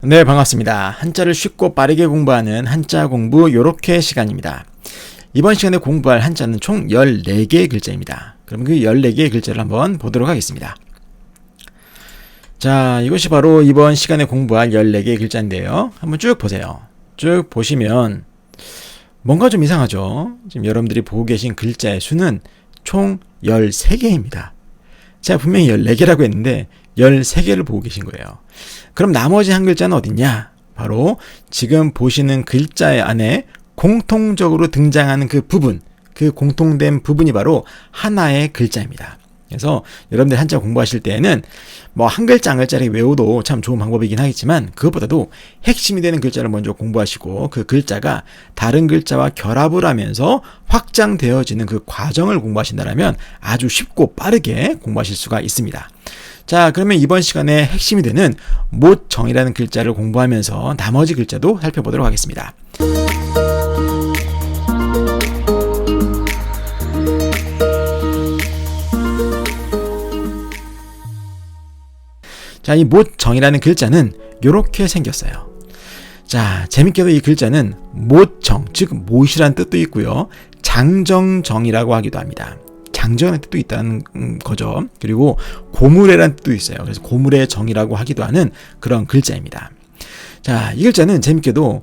네, 반갑습니다. 한자를 쉽고 빠르게 공부하는 한자 공부 요렇게 시간입니다. 이번 시간에 공부할 한자는 총 14개의 글자입니다. 그럼 그 14개의 글자를 한번 보도록 하겠습니다. 자, 이것이 바로 이번 시간에 공부할 14개의 글자인데요. 한번 쭉 보세요. 쭉 보시면 뭔가 좀 이상하죠? 지금 여러분들이 보고 계신 글자의 수는 총 13개입니다. 제가 분명히 14개라고 했는데 13개를 보고 계신 거예요. 그럼 나머지 한 글자는 어딨냐? 바로 지금 보시는 글자의 안에 공통적으로 등장하는 그 부분, 그 공통된 부분이 바로 하나의 글자입니다. 그래서 여러분들 한자 공부하실 때에는 뭐 한 글자 한 글자를 외워도 참 좋은 방법이긴 하겠지만 그것보다도 핵심이 되는 글자를 먼저 공부하시고 그 글자가 다른 글자와 결합을 하면서 확장되어지는 그 과정을 공부하신다면 아주 쉽고 빠르게 공부하실 수가 있습니다. 자, 그러면 이번 시간에 핵심이 되는 모정이라는 글자를 공부하면서 나머지 글자도 살펴보도록 하겠습니다. 자, 이 모정이라는 글자는 이렇게 생겼어요. 자, 재밌게도 이 글자는 모정, 즉 못이라는 뜻도 있고요. 장정정이라고 하기도 합니다. 장정이라는 뜻도 있다는 거죠. 그리고 고무래라는 뜻도 있어요. 그래서 고무래 정이라고 하기도 하는 그런 글자입니다. 자, 이 글자는 재밌게도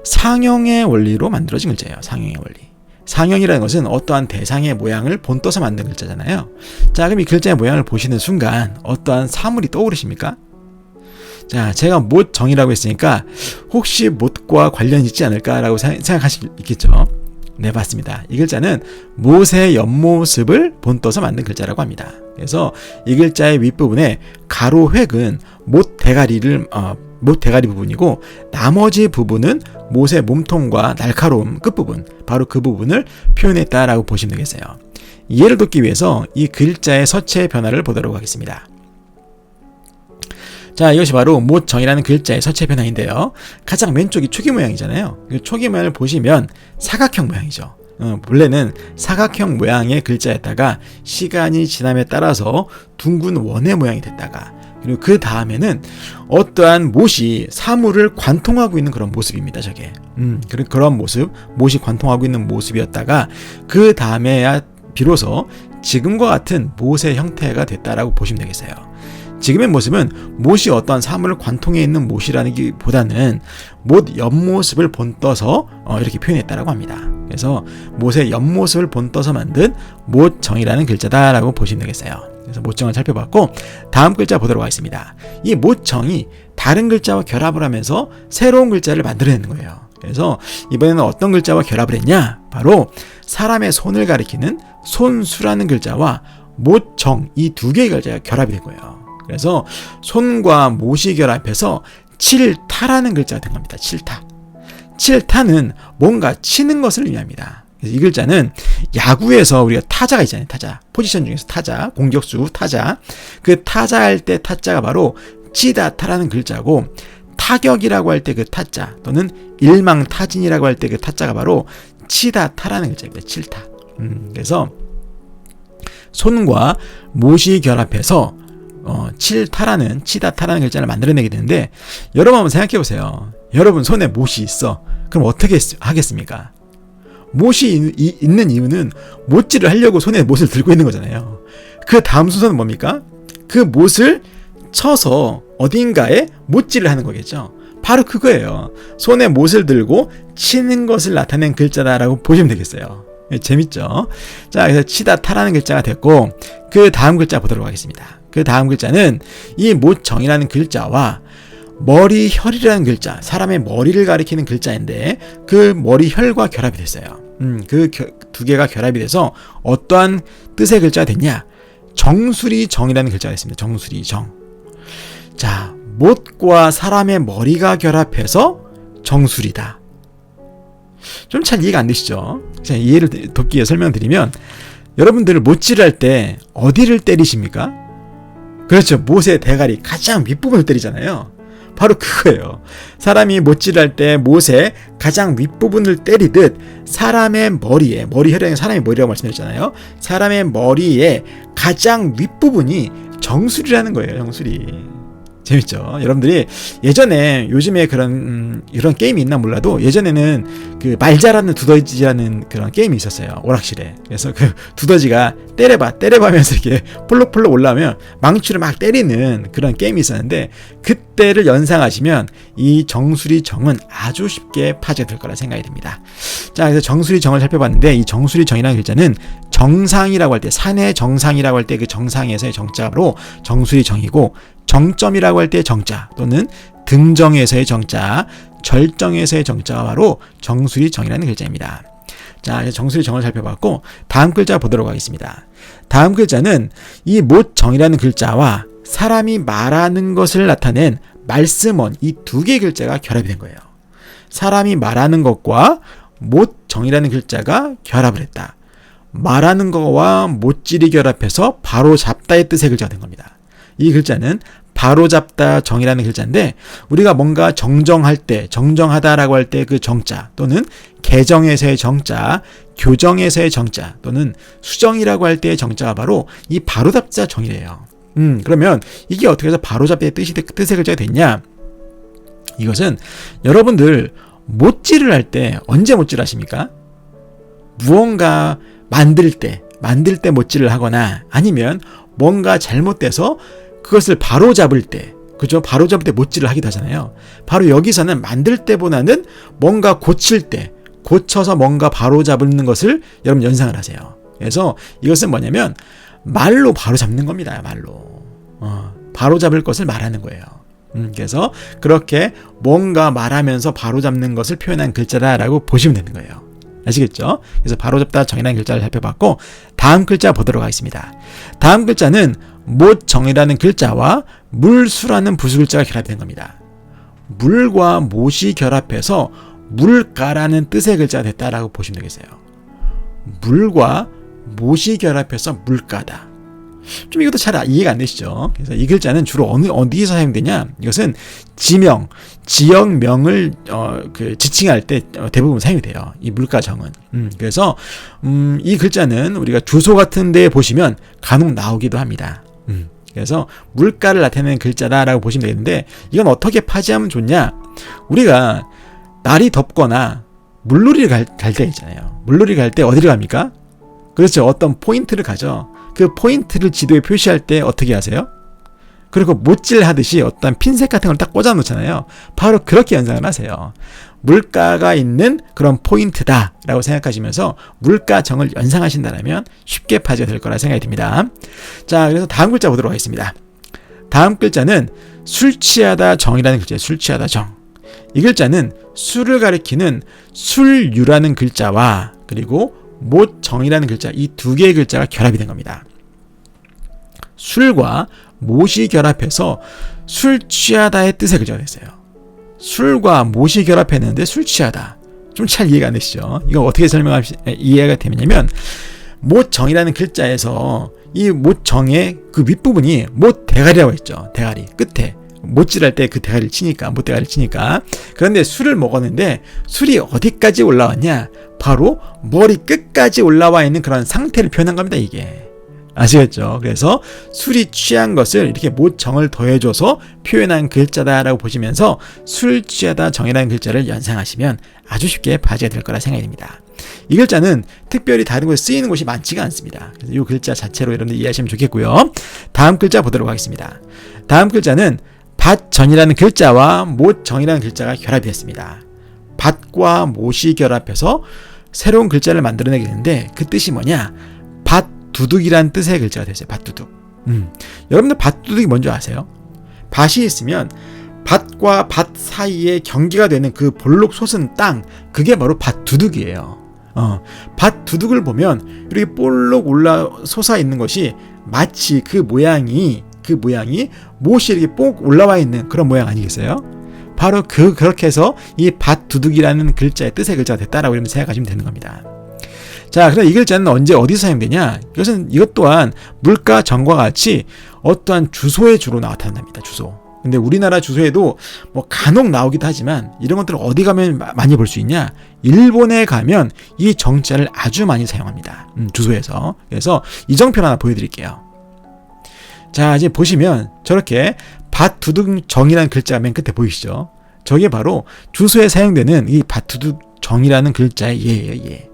상형의 원리로 만들어진 글자예요. 상형의 원리. 상형이라는 것은 어떠한 대상의 모양을 본떠서 만든 글자잖아요. 자, 그럼 이 글자의 모양을 보시는 순간 어떠한 사물이 떠오르십니까? 자, 제가 못정이라고 했으니까 혹시 못과 관련이 있지 않을까라고 생각하실 수 있겠죠. 네, 맞습니다. 이 글자는 못의 옆모습을 본떠서 만든 글자라고 합니다. 그래서 이 글자의 윗부분에 가로 획은 못 대가리 부분이고 나머지 부분은 못의 몸통과 날카로움 끝부분, 바로 그 부분을 표현했다라고 보시면 되겠어요. 이해를 돕기 위해서 이 글자의 서체의 변화를 보도록 하겠습니다. 자, 이것이 바로 모정이라는 글자의 서체 변화인데요. 가장 왼쪽이 초기 모양이잖아요. 그 초기 모양을 보시면 사각형 모양이죠. 본래는 사각형 모양의 글자였다가 시간이 지남에 따라서 둥근 원의 모양이 됐다가 그리고 그 다음에는 어떠한 못이 사물을 관통하고 있는 그런 모습입니다. 저게 그런 모습, 못이 관통하고 있는 모습이었다가 그 다음에야 비로소 지금과 같은 못의 형태가 됐다라고 보시면 되겠어요. 지금의 모습은 못이 어떠한 사물을 관통해 있는 못이라는 보다는 못 옆모습을 본떠서 이렇게 표현했다라고 합니다. 그래서 못의 옆모습을 본떠서 만든 모정이라는 글자다라고 보시면 되겠어요. 그래서 모정을 살펴봤고 다음 글자 보도록 하겠습니다. 이 모정이 다른 글자와 결합을 하면서 새로운 글자를 만들어내는 거예요. 그래서 이번에는 어떤 글자와 결합을 했냐? 바로 사람의 손을 가리키는 손수라는 글자와 모정, 이 두 개의 글자가 결합이 된 거예요. 그래서 손과 못이 결합해서 칠타라는 글자가 된 겁니다. 칠타. 칠타는 뭔가 치는 것을 의미합니다. 그래서 이 글자는 야구에서 우리가 타자가 있잖아요. 타자. 포지션 중에서 타자, 공격수 타자. 그 타자 할 때 타자가 바로 치다타라는 글자고 타격이라고 할 때 그 타자 또는 일망타진이라고 할 때 그 타자가 바로 치다타라는 글자입니다. 칠타. 그래서 손과 못이 결합해서 칠타라는 치다타라는 글자를 만들어내게 되는데 여러분 한번 생각해 보세요. 여러분 손에 못이 있어. 그럼 어떻게 하겠습니까? 못이 있는 이유는 못질을 하려고 손에 못을 들고 있는 거잖아요. 그 다음 순서는 뭡니까? 그 못을 쳐서 어딘가에 못질을 하는 거겠죠. 바로 그거예요. 손에 못을 들고 치는 것을 나타낸 글자다라고 보시면 되겠어요. 재밌죠? 자, 그래서 치다타라는 글자가 됐고 그 다음 글자 보도록 하겠습니다. 그 다음 글자는 이 모정이라는 글자와 머리혈이라는 글자, 사람의 머리를 가리키는 글자인데 그 머리혈과 결합이 됐어요. 그 두 개가 결합이 돼서 어떠한 뜻의 글자가 됐냐? 정수리정이라는 글자가 됐습니다. 정수리정. 자, 못과 사람의 머리가 결합해서 정수리다. 좀 잘 이해가 안 되시죠? 자, 이해를 돕기 위해 설명드리면 여러분들 못질을 할 때 어디를 때리십니까? 그렇죠. 못의 대가리 가장 윗부분을 때리잖아요. 바로 그거예요. 사람이 못질을 할 때 못의 가장 윗부분을 때리듯 사람의 머리에, 머리혈액은 사람의 머리라고 말씀드렸잖아요. 사람의 머리의 가장 윗부분이 정수리라는 거예요. 정수리. 재밌죠. 여러분들이 예전에 요즘에 그런 이런 게임이 있나 몰라도 예전에는 그 말 잘하는 두더지라는 그런 게임이 있었어요. 오락실에. 그래서 그 두더지가 때려봐면서 이렇게 폴록폴록 올라오면 망치를 막 때리는 그런 게임이 있었는데 그때를 연상하시면 이 정수리 정은 아주 쉽게 파괴될 거라 생각이 듭니다. 자, 그래서 정수리 정을 살펴봤는데 이 정수리 정이라는 글자는 정상이라고 할 때 산의 정상이라고 할 때 그 정상에서의 정자로 정수리 정이고 정점이라고 할 때 정자 또는 등정에서의 정자, 절정에서의 정자가 바로 정수리 정이라는 글자입니다. 자, 정수리 정을 살펴봤고 다음 글자 보도록 하겠습니다. 다음 글자는 이 못정이라는 글자와 사람이 말하는 것을 나타낸 말씀원 이 두 개의 글자가 결합이 된 거예요. 사람이 말하는 것과 못정이라는 글자가 결합을 했다. 말하는 거와 못질이 결합해서 바로잡다의 뜻의 글자가 된 겁니다. 이 글자는 바로잡다 정이라는 글자인데 우리가 뭔가 정정할 때 정정하다라고 할 때 그 정자 또는 개정에서의 정자, 교정에서의 정자 또는 수정이라고 할 때의 정자가 바로 이 바로잡자 정이래요. 그러면 이게 어떻게 해서 바로잡다의 뜻의 글자가 됐냐? 이것은 여러분들 못질을 할 때 언제 못질 하십니까? 무언가 만들 때 못질을 하거나 아니면 뭔가 잘못돼서 그것을 바로잡을 때, 그죠? 바로잡을 때 못질을 하기도 하잖아요. 바로 여기서는 만들 때보다는 뭔가 고칠 때, 고쳐서 뭔가 바로잡는 것을 여러분 연상을 하세요. 그래서 이것은 뭐냐면 말로 바로잡는 겁니다. 말로. 바로잡을 것을 말하는 거예요. 그래서 그렇게 뭔가 말하면서 바로잡는 것을 표현한 글자다라고 보시면 되는 거예요. 아시겠죠? 그래서 바로잡다 정이라는 글자를 살펴봤고 다음 글자 보도록 하겠습니다. 다음 글자는 못정이라는 글자와 물수라는 부수글자가 결합된 겁니다. 물과 못이 결합해서 물가라는 뜻의 글자가 됐다라고 보시면 되겠어요. 물과 못이 결합해서 물가다. 좀 이것도 잘 이해가 안 되시죠? 그래서 이 글자는 주로 어디서 사용되냐? 이것은 지명, 지역명을 지칭할 때 대부분 사용이 돼요. 이 물가정은. 그래서 이 글자는 우리가 주소 같은 데 보시면 간혹 나오기도 합니다. 그래서 물가를 나타내는 글자다라고 보시면 되겠는데 이건 어떻게 파지하면 좋냐? 우리가 날이 덥거나 물놀이를 갈 때 있잖아요. 물놀이 갈 때 어디를 갑니까? 그렇죠. 어떤 포인트를 가죠. 그 포인트를 지도에 표시할 때 어떻게 하세요? 그리고 못질 하듯이 어떤 핀셋 같은 걸 딱 꽂아 놓잖아요. 바로 그렇게 연상을 하세요. 물가가 있는 그런 포인트다 라고 생각하시면서 물가정을 연상하신다면 쉽게 파지가 될 거라 생각이 듭니다. 자, 그래서 다음 글자 보도록 하겠습니다. 다음 글자는 술 취하다 정이라는 글자예요. 술 취하다 정. 이 글자는 술을 가리키는 술유라는 글자와 그리고 못정이라는 글자 이 두 개의 글자가 결합이 된 겁니다. 술과 못이 결합해서 술 취하다의 뜻의 글자가 됐어요. 술과 못이 결합했는데 술 취하다. 좀 잘 이해가 안 되시죠? 이거 어떻게 이해가 되냐면 못정이라는 글자에서 이 못정의 그 윗부분이 못대가리라고 했죠. 대가리 끝에 못질할 때 그 대가리를 치니까 못대가리를 치니까. 그런데 술을 먹었는데 술이 어디까지 올라왔냐? 바로 머리 끝까지 올라와 있는 그런 상태를 표현한 겁니다. 이게 아시겠죠? 그래서 술이 취한 것을 이렇게 못정을 더해줘서 표현한 글자다라고 보시면서 술 취하다 정이라는 글자를 연상하시면 아주 쉽게 파지가 될 거라 생각이 듭니다. 이 글자는 특별히 다른 곳에 쓰이는 곳이 많지가 않습니다. 그래서 이 글자 자체로 여러분들 이해하시면 좋겠고요. 다음 글자 보도록 하겠습니다. 다음 글자는 밭전이라는 글자와 못정이라는 글자가 결합이 됐습니다. 밭과 못이 결합해서 새로운 글자를 만들어내게 되는데 그 뜻이 뭐냐? 밭두둑이라는 뜻의 글자가 됐어요. 밭두둑. 여러분들 밭두둑이 뭔지 아세요? 밭이 있으면 밭과 밭 사이에 경계가 되는 그 볼록 솟은 땅, 그게 바로 밭두둑이에요. 밭두둑을 보면 이렇게 볼록 솟아 있는 것이 마치 그 모양이 못이 이렇게 뽁 올라와 있는 그런 모양 아니겠어요? 바로 그렇게 해서 이 밭두둑이라는 글자의 뜻의 글자가 됐다라고 생각하시면 되는 겁니다. 자, 그럼 이 글자는 언제 어디서 사용되냐? 이것 또한 물가정과 같이 어떠한 주소에 주로 나타납니다. 주소. 근데 우리나라 주소에도 뭐 간혹 나오기도 하지만 이런 것들을 어디 가면 많이 볼 수 있냐? 일본에 가면 이 정자를 아주 많이 사용합니다. 주소에서. 그래서 이정표 하나 보여드릴게요. 자, 이제 보시면 저렇게 밭두둑정이라는 글자가 맨 끝에 보이시죠? 저게 바로 주소에 사용되는 이 밭두둑정이라는 글자의 예예요, 예.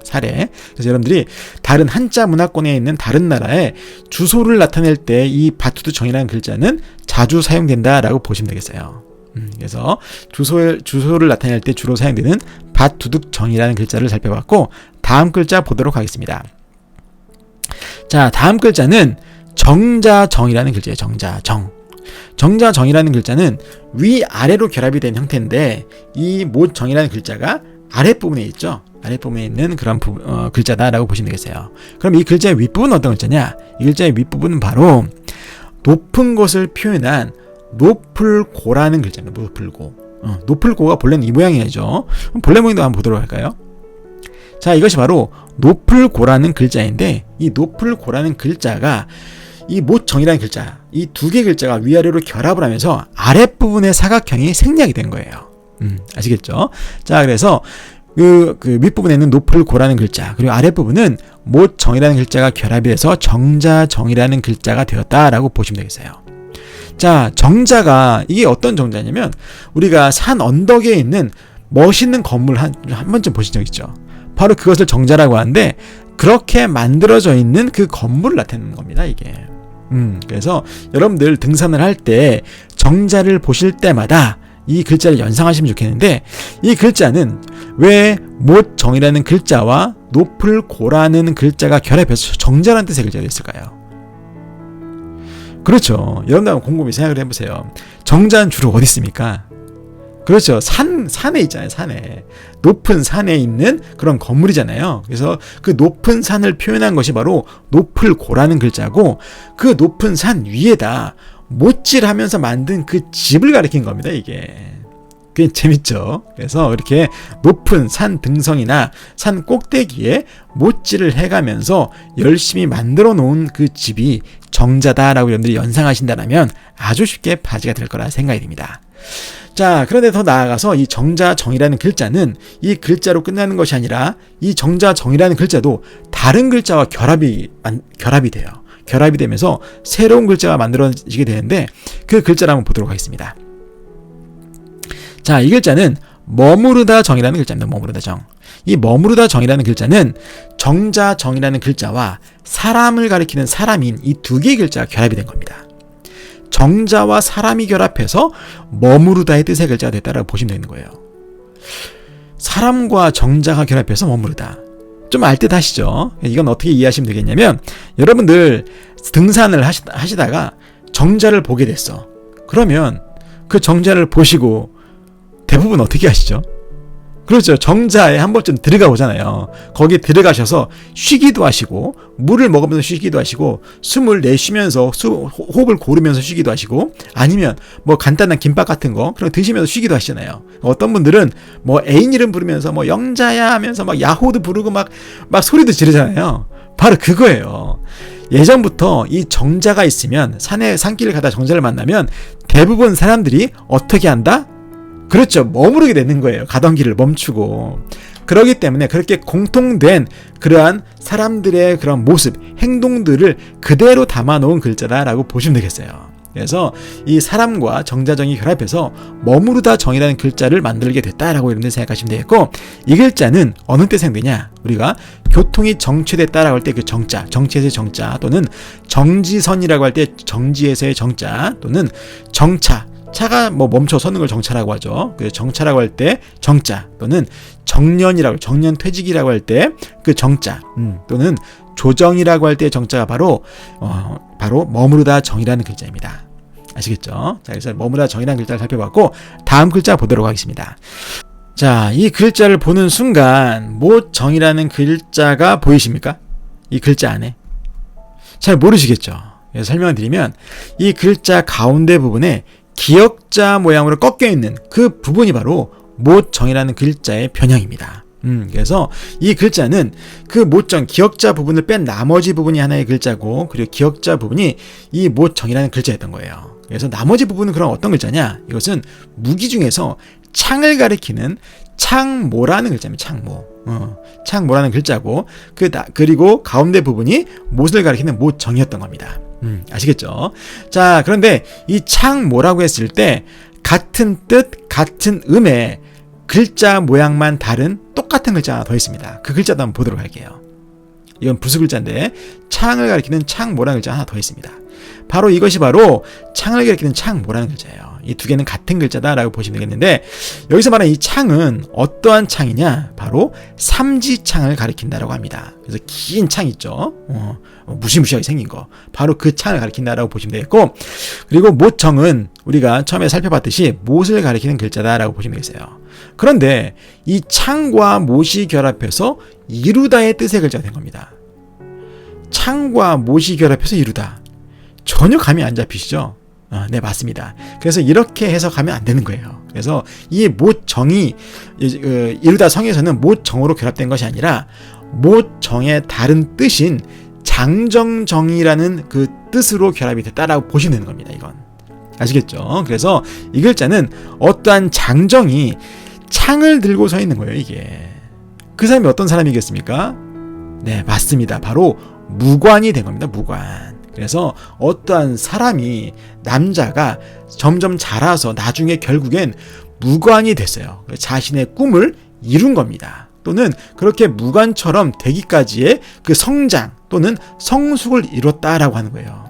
사례. 그래서 여러분들이 다른 한자 문화권에 있는 다른 나라의 주소를 나타낼 때 이 밭두둑정이라는 글자는 자주 사용된다라고 보시면 되겠어요. 그래서 주소를 나타낼 때 주로 사용되는 밭두둑정이라는 글자를 살펴봤고, 다음 글자 보도록 하겠습니다. 자, 다음 글자는 정자정이라는 글자예요. 정자정. 정자정이라는 글자는 위아래로 결합이 된 형태인데, 이 모정이라는 글자가 아랫부분에 있죠. 아랫부분에 있는 그런 글자다라고 보시면 되겠어요. 그럼 이 글자의 윗부분은 어떤 글자냐? 이 글자의 윗부분은 바로 높은 곳을 표현한 노풀고라는 글자입니다. 노풀고. 노풀고가 본래는 이 모양이죠. 본래 모양도 한번 보도록 할까요? 자, 이것이 바로 노풀고라는 글자인데, 이 노풀고라는 글자가 이 모정이라는 글자, 이 두 개의 글자가 위아래로 결합을 하면서 아랫부분의 사각형이 생략이 된 거예요. 아시겠죠? 자, 그래서 그 윗부분에는 노풀고라는 글자, 그리고 아랫부분은 모정이라는 글자가 결합이 돼서 정자정이라는 글자가 되었다라고 보시면 되겠어요. 자, 정자가 이게 어떤 정자냐면, 우리가 산 언덕에 있는 멋있는 건물 한 번쯤 보신 적 있죠? 바로 그것을 정자라고 하는데, 그렇게 만들어져 있는 그 건물을 나타내는 겁니다, 이게. 그래서 여러분들 등산을 할 때 정자를 보실 때마다 이 글자를 연상하시면 좋겠는데, 이 글자는 왜 못정이라는 글자와 노풀고라는 글자가 결합해서 정자라는 뜻의 글자가 됐을까요? 그렇죠. 여러분들 한번 곰곰이 생각을 해보세요. 정자는 주로 어디 있습니까? 그렇죠. 산에 있잖아요. 산에. 높은 산에 있는 그런 건물이잖아요. 그래서 그 높은 산을 표현한 것이 바로 노풀고라는 글자고, 그 높은 산 위에다 못질하면서 만든 그 집을 가리킨 겁니다, 이게. 그게 재밌죠. 그래서 이렇게 높은 산 등성이나 산 꼭대기에 못질을 해가면서 열심히 만들어 놓은 그 집이 정자다라고 여러분들이 연상하신다면 아주 쉽게 바지가 될 거라 생각이 듭니다. 자, 그런데 더 나아가서 이 정자정이라는 글자는 이 글자로 끝나는 것이 아니라, 이 정자정이라는 글자도 다른 글자와 결합이 돼요. 결합이 되면서 새로운 글자가 만들어지게 되는데, 그 글자를 한번 보도록 하겠습니다. 자, 이 글자는 머무르다 정이라는 글자입니다. 머무르다 정. 이 머무르다 정이라는 글자는 정자정이라는 글자와 사람을 가리키는 사람인 이 두 개의 글자가 결합이 된 겁니다. 정자와 사람이 결합해서 머무르다의 뜻의 글자가 됐다라고 보시면 되는 거예요. 사람과 정자가 결합해서 머무르다. 좀 알 듯 하시죠? 이건 어떻게 이해하시면 되겠냐면, 여러분들 등산을 하시다가 정자를 보게 됐어. 그러면 그 정자를 보시고 대부분 어떻게 하시죠? 그렇죠. 정자에 한 번쯤 들어가 보잖아요. 거기에 들어가셔서 쉬기도 하시고, 물을 먹으면서 쉬기도 하시고, 숨을 내쉬면서 호흡을 고르면서 쉬기도 하시고, 아니면 뭐 간단한 김밥 같은 거 그런 드시면서 쉬기도 하시잖아요. 어떤 분들은 뭐 애인 이름 부르면서 뭐 영자야 하면서 막 야호도 부르고 막 소리도 지르잖아요. 바로 그거예요. 예전부터 이 정자가 있으면, 산길을 가다 정자를 만나면 대부분 사람들이 어떻게 한다? 그렇죠. 머무르게 되는 거예요. 가던 길을 멈추고. 그렇기 때문에 그렇게 공통된 그러한 사람들의 그런 모습, 행동들을 그대로 담아놓은 글자다라고 보시면 되겠어요. 그래서 이 사람과 정자정이 결합해서 머무르다 정이라는 글자를 만들게 됐다라고 여러분들 생각하시면 되겠고, 이 글자는 어느 때 사용되냐? 우리가 교통이 정체됐다라고 할 때 그 정자, 정체에서의 정자, 또는 정지선이라고 할 때 정지에서의 정자, 또는 정차, 차가 뭐 멈춰 서는 걸 정차라고 하죠. 그 정차라고 할 때 정자, 또는 정년 퇴직이라고 할 때 그 정자, 또는 조정이라고 할 때 정자가 바로 머무르다 정이라는 글자입니다. 아시겠죠? 자, 그래서 머무르다 정이라는 글자를 살펴봤고, 다음 글자 보도록 하겠습니다. 자, 이 글자를 보는 순간 모정이라는 글자가 보이십니까? 이 글자 안에 잘 모르시겠죠? 그래서 설명을 드리면, 이 글자 가운데 부분에 기역자 모양으로 꺾여 있는 그 부분이 바로 모정이라는 글자의 변형입니다. 그래서 이 글자는 그 모정, 기역자 부분을 뺀 나머지 부분이 하나의 글자고, 그리고 기역자 부분이 이 모정이라는 글자였던 거예요. 그래서 나머지 부분은 그럼 어떤 글자냐? 이것은 무기 중에서 창을 가리키는 창모라는 글자입니다. 창모. 창모라는 글자고 그리고 가운데 부분이 못을 가리키는 못정이었던 겁니다. 아시겠죠? 자, 그런데 이 창모라고 했을 때 같은 뜻, 같은 음의 글자 모양만 다른 똑같은 글자 하나 더 있습니다. 그 글자도 한번 보도록 할게요. 이건 부수 글자인데 창을 가리키는 창모라는 글자 하나 더 있습니다. 바로 이것이 바로 창을 가리키는 창모라는 글자예요. 이 두 개는 같은 글자다라고 보시면 되겠는데, 여기서 말하는 이 창은 어떠한 창이냐? 바로 삼지창을 가리킨다라고 합니다. 그래서 긴 창 있죠? 무시무시하게 생긴 거. 바로 그 창을 가리킨다라고 보시면 되겠고, 그리고 못정은 우리가 처음에 살펴봤듯이 못을 가리키는 글자다라고 보시면 되겠어요. 그런데 이 창과 못이 결합해서 이루다의 뜻의 글자가 된 겁니다. 창과 못이 결합해서 이루다. 전혀 감이 안 잡히시죠? 네, 맞습니다. 그래서 이렇게 해석하면 안 되는 거예요. 그래서 이 못정이 이루다 성에서는 못정으로 결합된 것이 아니라 못정의 다른 뜻인 장정정이라는 그 뜻으로 결합이 됐다라고 보시면 되는 겁니다. 이건 아시겠죠? 그래서 이 글자는 어떠한 장정이 창을 들고 서 있는 거예요. 이게 그 사람이 어떤 사람이겠습니까? 네, 맞습니다. 바로 무관이 된 겁니다. 무관. 그래서 어떠한 사람이, 남자가 점점 자라서 나중에 결국엔 무관이 됐어요. 자신의 꿈을 이룬 겁니다. 또는 그렇게 무관처럼 되기까지의 그 성장 또는 성숙을 이뤘다라고 하는 거예요.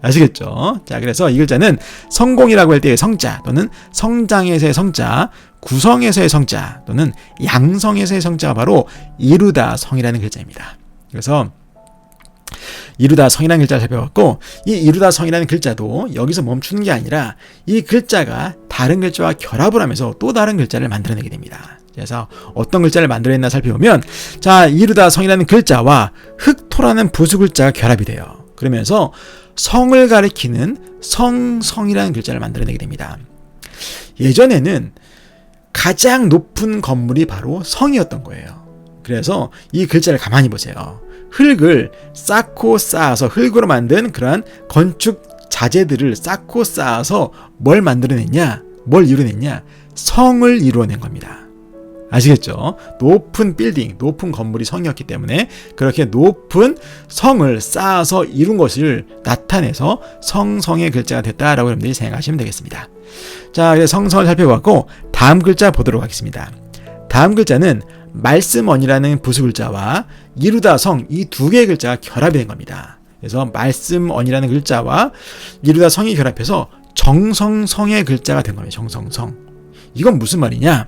아시겠죠? 자, 그래서 이 글자는 성공이라고 할 때의 성자 또는 성장에서의 성자, 구성에서의 성자 또는 양성에서의 성자가 바로 이루다 성이라는 글자입니다. 그래서 이루다 성이라는 글자를 살펴봤고, 이 이루다 성이라는 글자도 여기서 멈추는 게 아니라 이 글자가 다른 글자와 결합을 하면서 또 다른 글자를 만들어내게 됩니다. 그래서 어떤 글자를 만들어냈나 살펴보면, 자, 이루다 성이라는 글자와 흑토라는 부수 글자가 결합이 돼요. 그러면서 성을 가리키는 성이라는 글자를 만들어내게 됩니다. 예전에는 가장 높은 건물이 바로 성이었던 거예요. 그래서 이 글자를 가만히 보세요. 흙을 쌓고 쌓아서, 흙으로 만든 그러한 건축 자재들을 쌓고 쌓아서 뭘 만들어냈냐? 뭘 이루어냈냐? 성을 이루어낸 겁니다. 아시겠죠? 높은 빌딩, 높은 건물이 성이었기 때문에 그렇게 높은 성을 쌓아서 이룬 것을 나타내서 성의 글자가 됐다라고 여러분들이 생각하시면 되겠습니다. 자, 그래서 성을 살펴봤고, 다음 글자 보도록 하겠습니다. 다음 글자는 말씀언이라는 부수 글자와 이루다 성, 이 두 개의 글자가 결합이 된 겁니다. 그래서 말씀언이라는 글자와 이루다 성이 결합해서 정성성의 글자가 된 겁니다. 정성성. 이건 무슨 말이냐?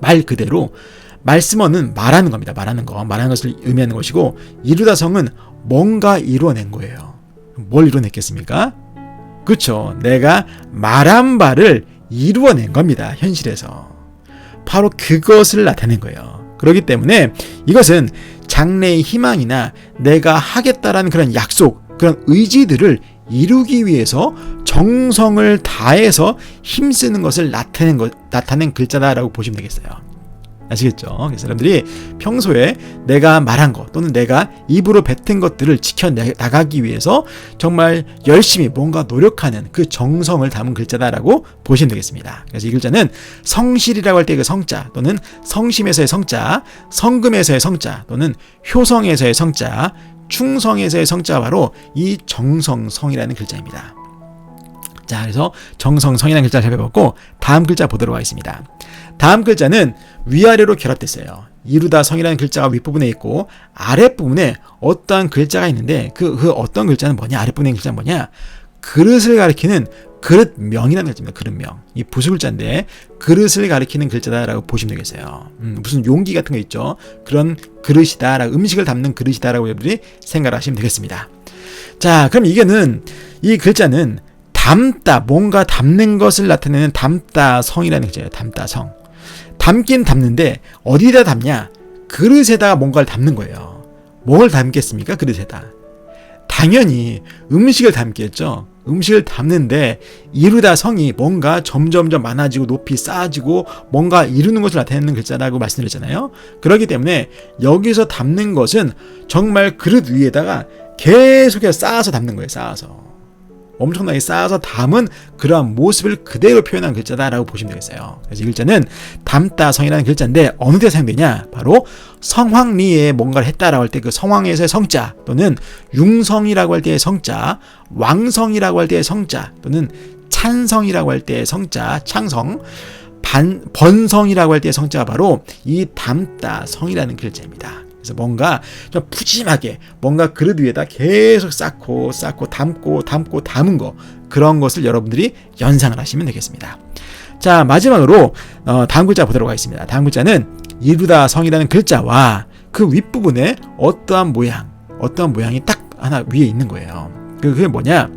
말 그대로 말씀언은 말하는 겁니다. 말하는 것을 의미하는 것이고, 이루다 성은 뭔가 이루어낸 거예요. 뭘 이루어냈겠습니까? 그렇죠. 내가 말한 바를 이루어낸 겁니다. 현실에서. 바로 그것을 나타낸 거예요. 그렇기 때문에 이것은 장래의 희망이나 내가 하겠다라는 그런 약속, 그런 의지들을 이루기 위해서 정성을 다해서 힘쓰는 것을 나타낸 글자다라고 보시면 되겠어요. 아시겠죠? 그래서 여러분들이 평소에 내가 말한 것 또는 내가 입으로 뱉은 것들을 지켜나가기 위해서 정말 열심히 뭔가 노력하는 그 정성을 담은 글자다라고 보시면 되겠습니다. 그래서 이 글자는 성실이라고 할 때 그 성자 또는 성심에서의 성자, 성금에서의 성자 또는 효성에서의 성자, 충성에서의 성자가 바로 이 정성성이라는 글자입니다. 자, 그래서 정성성이라는 글자를 살펴봤고, 다음 글자 보도록 하겠습니다. 다음 글자는 위아래로 결합됐어요. 이루다 성이라는 글자가 윗부분에 있고 아랫부분에 어떠한 글자가 있는데 그 어떤 글자는 뭐냐? 아랫부분에 있는 글자는 뭐냐? 그릇을 가리키는 그릇명이라는 글자입니다. 그릇명. 이 부수 글자인데 그릇을 가리키는 글자다라고 보시면 되겠어요. 무슨 용기 같은 거 있죠? 그런 그릇이다라고, 음식을 담는 그릇이다라고 여러분들이 생각을 하시면 되겠습니다. 자, 그럼 이 글자는 담다, 뭔가 담는 것을 나타내는 담다 성이라는 글자예요. 담다 성. 담긴 담는데 어디다 담냐? 그릇에다가 뭔가를 담는 거예요. 뭘 담겠습니까? 그릇에다. 당연히 음식을 담겠죠. 음식을 담는데 이루다 성이 뭔가 점점점 많아지고 높이 쌓아지고 뭔가 이루는 것을 나타내는 글자라고 말씀드렸잖아요. 그렇기 때문에 여기서 담는 것은 정말 그릇 위에다가 계속해서 쌓아서 담는 거예요. 쌓아서. 엄청나게 쌓아서 담은 그러한 모습을 그대로 표현한 글자다라고 보시면 되겠어요. 그래서 이 글자는 담다 성이라는 글자인데 어느 데 사용되냐? 바로 성황리에 뭔가를 했다라고 할 때 그 성황에서의 성자, 또는 융성이라고 할 때의 성자, 왕성이라고 할 때의 성자, 또는 찬성이라고 할 때의 성자, 창성, 번성이라고 할 때의 성자가 바로 이 담다 성이라는 글자입니다. 그래서 뭔가 좀 푸짐하게 뭔가 그릇 위에다 계속 쌓고 담은 거, 그런 것을 여러분들이 연상을 하시면 되겠습니다. 자, 마지막으로 다음 글자 보도록 하겠습니다. 다음 글자는 이루다 성이라는 글자와 그 윗부분에 어떠한 모양이 딱 하나 위에 있는 거예요. 그게 뭐냐?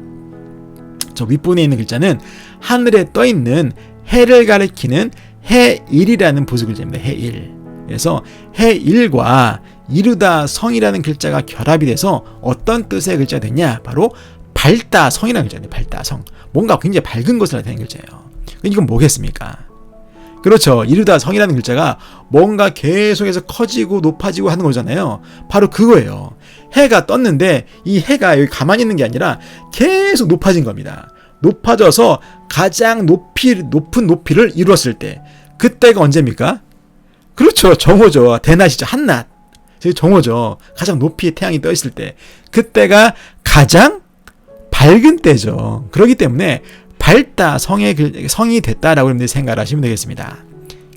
저 윗부분에 있는 글자는 하늘에 떠 있는 해를 가리키는 해일이라는 부수 글자입니다. 해일. 그래서 해일과 이루다 성이라는 글자가 결합이 돼서 어떤 뜻의 글자가 됐냐? 바로 밝다 성이라는 글자입니다. 밝다 성. 뭔가 굉장히 밝은 것을 나타내는 글자예요. 이건 뭐겠습니까? 그렇죠. 이루다 성이라는 글자가 뭔가 계속해서 커지고 높아지고 하는 거잖아요. 바로 그거예요. 해가 떴는데 이 해가 여기 가만히 있는 게 아니라 계속 높아진 겁니다. 높아져서 가장 높은 높이를 이루었을 때, 그때가 언제입니까? 그렇죠. 정오죠. 대낮이죠. 한낮. 정오죠. 가장 높이 태양이 떠 있을 때, 그때가 가장 밝은 때죠. 그렇기 때문에 밝다 성이 됐다라고 여러분들이 생각을 하시면 되겠습니다.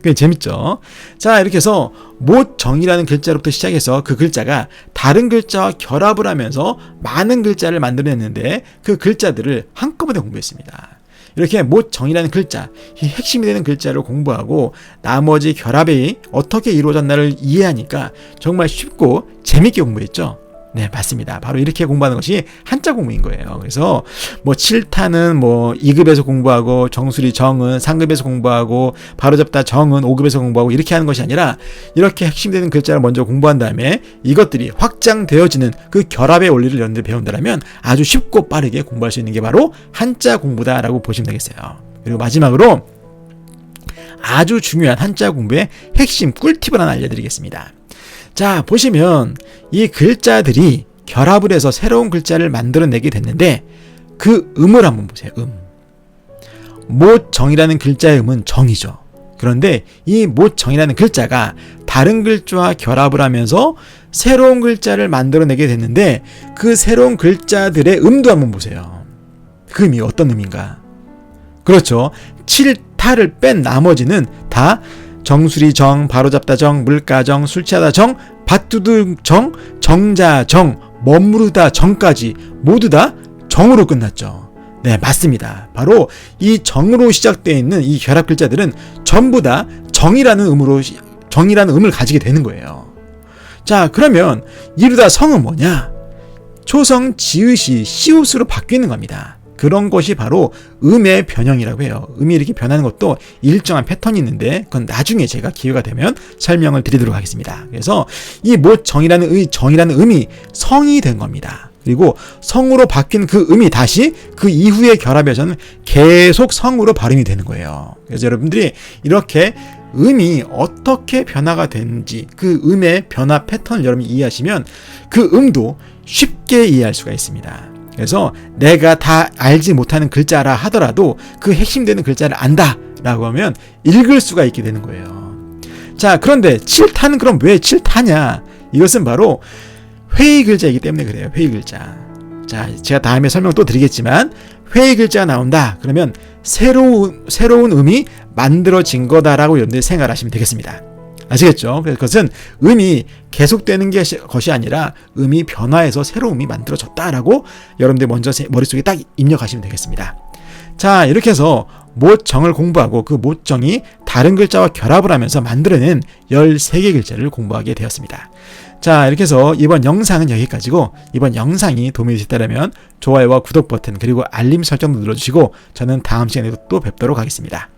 꽤 재밌죠? 자, 이렇게 해서 모정이라는 글자로부터 시작해서 그 글자가 다른 글자와 결합을 하면서 많은 글자를 만들어냈는데 그 글자들을 한꺼번에 공부했습니다. 이렇게 모정이라는 글자, 이 핵심이 되는 글자를 공부하고 나머지 결합이 어떻게 이루어졌나를 이해하니까 정말 쉽고 재밌게 공부했죠. 네, 맞습니다. 바로 이렇게 공부하는 것이 한자 공부인 거예요. 그래서 뭐 7타는 뭐 2급에서 공부하고, 정수리 정은 3급에서 공부하고, 바로잡다 정은 5급에서 공부하고, 이렇게 하는 것이 아니라 이렇게 핵심되는 글자를 먼저 공부한 다음에 이것들이 확장되어지는 그 결합의 원리를 여러분들이 배운다면 아주 쉽고 빠르게 공부할 수 있는 게 바로 한자 공부다라고 보시면 되겠어요. 그리고 마지막으로 아주 중요한 한자 공부의 핵심 꿀팁을 하나 알려드리겠습니다. 자, 보시면 이 글자들이 결합을 해서 새로운 글자를 만들어내게 됐는데 그 음을 한번 보세요. 모정이라는 글자의 음은 정이죠. 그런데 이 모정이라는 글자가 다른 글자와 결합을 하면서 새로운 글자를 만들어내게 됐는데 그 새로운 글자들의 음도 한번 보세요. 그 음이 어떤 음인가? 그렇죠. 7타를 뺀 나머지는 다 정수리 정, 바로잡다 정, 물가 정, 술 취하다 정, 밭두들 정, 정자 정, 머무르다 정까지 모두 다 정으로 끝났죠. 네, 맞습니다. 바로 이 정으로 시작되어 있는 이 결합 글자들은 전부 다 정이라는 음을 가지게 되는 거예요. 자, 그러면 이루다 성은 뭐냐? 초성, 지읒이 시옷으로 바뀌는 겁니다. 그런 것이 바로 음의 변형이라고 해요. 음이 이렇게 변하는 것도 일정한 패턴이 있는데 그건 나중에 제가 기회가 되면 설명을 드리도록 하겠습니다. 그래서 이 모정이라는 음이 성이 된 겁니다. 그리고 성으로 바뀐 그 음이 다시 그 이후의 결합에서는 계속 성으로 발음이 되는 거예요. 그래서 여러분들이 이렇게 음이 어떻게 변화가 되는지 그 음의 변화 패턴을 여러분이 이해하시면 그 음도 쉽게 이해할 수가 있습니다. 그래서 내가 다 알지 못하는 글자라 하더라도 그 핵심되는 글자를 안다 라고 하면 읽을 수가 있게 되는 거예요. 자, 그런데 7타는 그럼 왜 7타냐? 이것은 바로 회의 글자이기 때문에 그래요. 회의 글자. 자, 제가 다음에 설명 또 드리겠지만 회의 글자가 나온다 그러면 새로운 음이 만들어진 거다라고 여러분들이 생각하시면 되겠습니다. 아시겠죠? 그래서 그것은 음이 계속되는 것이 아니라 음이 변화해서 새로운 음이 만들어졌다라고 여러분들 먼저 머릿속에 딱 입력하시면 되겠습니다. 자, 이렇게 해서 모정을 공부하고 그 모정이 다른 글자와 결합을 하면서 만들어낸 13개 글자를 공부하게 되었습니다. 자, 이렇게 해서 이번 영상은 여기까지고, 이번 영상이 도움이 되셨다면 좋아요와 구독 버튼 그리고 알림 설정도 눌러주시고 저는 다음 시간에도 또 뵙도록 하겠습니다.